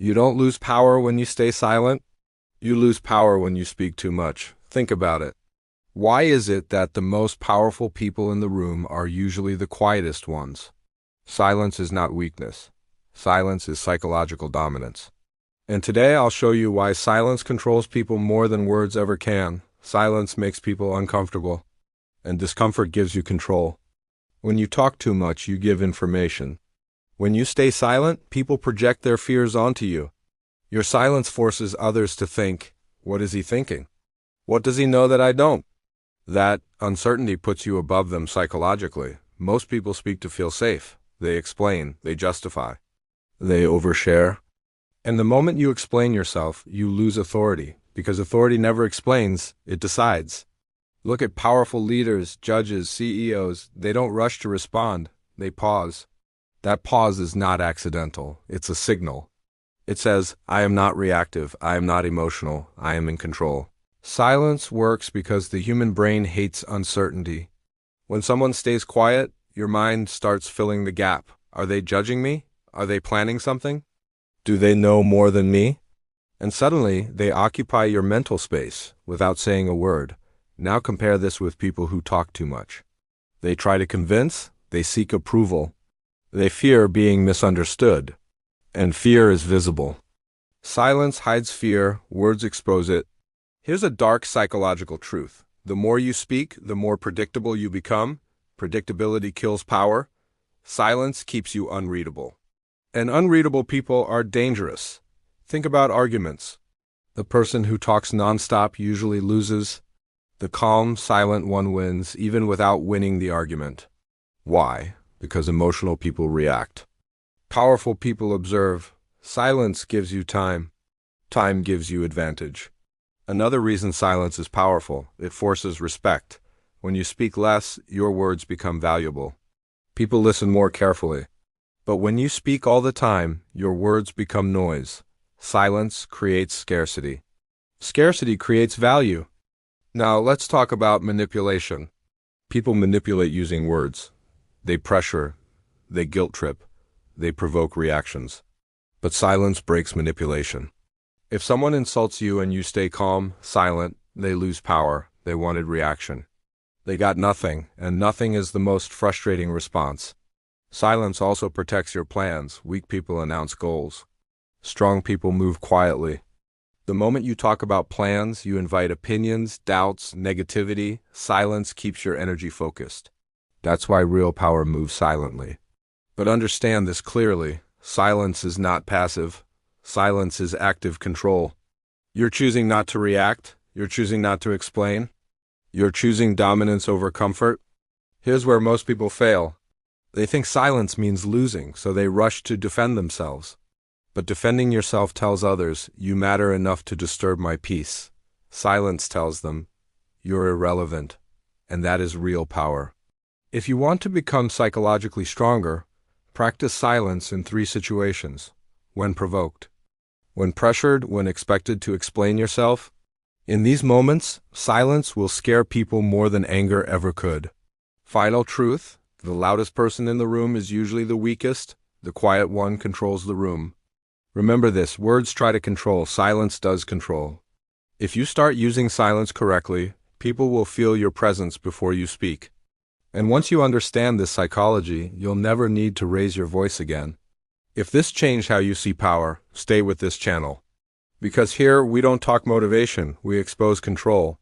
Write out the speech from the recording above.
You don't lose power when you stay silent. You lose power when you speak too much. Think about it. Why is it that the most powerful people in the room are usually the quietest ones? Silence is not weakness. Silence is psychological dominance. And today I'll show you why silence controls people more than words ever can. Silence makes people uncomfortable, and discomfort gives you control. When you talk too much, you give information. When you stay silent, people project their fears onto you. Your silence forces others to think, what is he thinking? What does he know that I don't? That uncertainty puts you above them psychologically. Most people speak to feel safe. They explain, they justify, they overshare. And the moment you explain yourself, you lose authority, because authority never explains, it decides. Look at powerful leaders, judges, CEOs. They don't rush to respond, they pause. That pause is not accidental, it's a signal. It says, I am not reactive, I am not emotional, I am in control. Silence works because the human brain hates uncertainty. When someone stays quiet, your mind starts filling the gap. Are they judging me? Are they planning something? Do they know more than me? And suddenly, they occupy your mental space without saying a word. Now compare this with people who talk too much. They try to convince, they seek approval. They fear being misunderstood. And fear is visible. Silence hides fear, words expose it. Here's a dark psychological truth. The more you speak, the more predictable you become. Predictability kills power. Silence keeps you unreadable. And unreadable people are dangerous. Think about arguments. The person who talks nonstop usually loses. The calm, silent one wins, even without winning the argument. Why? Because emotional people react. Powerful people observe. Silence gives you time. Time gives you advantage. Another reason silence is powerful, it forces respect. When you speak less, your words become valuable. People listen more carefully. But when you speak all the time, your words become noise. Silence creates scarcity. Scarcity creates value. Now let's talk about manipulation. People manipulate using words. They pressure, they guilt trip, they provoke reactions. But silence breaks manipulation. If someone insults you and you stay calm, silent, they lose power. They wanted reaction. They got nothing, and nothing is the most frustrating response. Silence also protects your plans. Weak people announce goals. Strong people move quietly. The moment you talk about plans, you invite opinions, doubts, negativity. Silence keeps your energy focused. That's why real power moves silently. But understand this clearly. Silence is not passive. Silence is active control. You're choosing not to react. You're choosing not to explain. You're choosing dominance over comfort. Here's where most people fail. They think silence means losing, so they rush to defend themselves. But defending yourself tells others, you matter enough to disturb my peace. Silence tells them, you're irrelevant. And that is real power. If you want to become psychologically stronger, practice silence in 3 situations. When provoked, when pressured, when expected to explain yourself. In these moments, silence will scare people more than anger ever could. Final truth, the loudest person in the room is usually the weakest. The quiet one controls the room. Remember this, words try to control, silence does control. If you start using silence correctly, people will feel your presence before you speak. And once you understand this psychology, you'll never need to raise your voice again. If this changed how you see power, stay with this channel. Because here, we don't talk motivation, we expose control.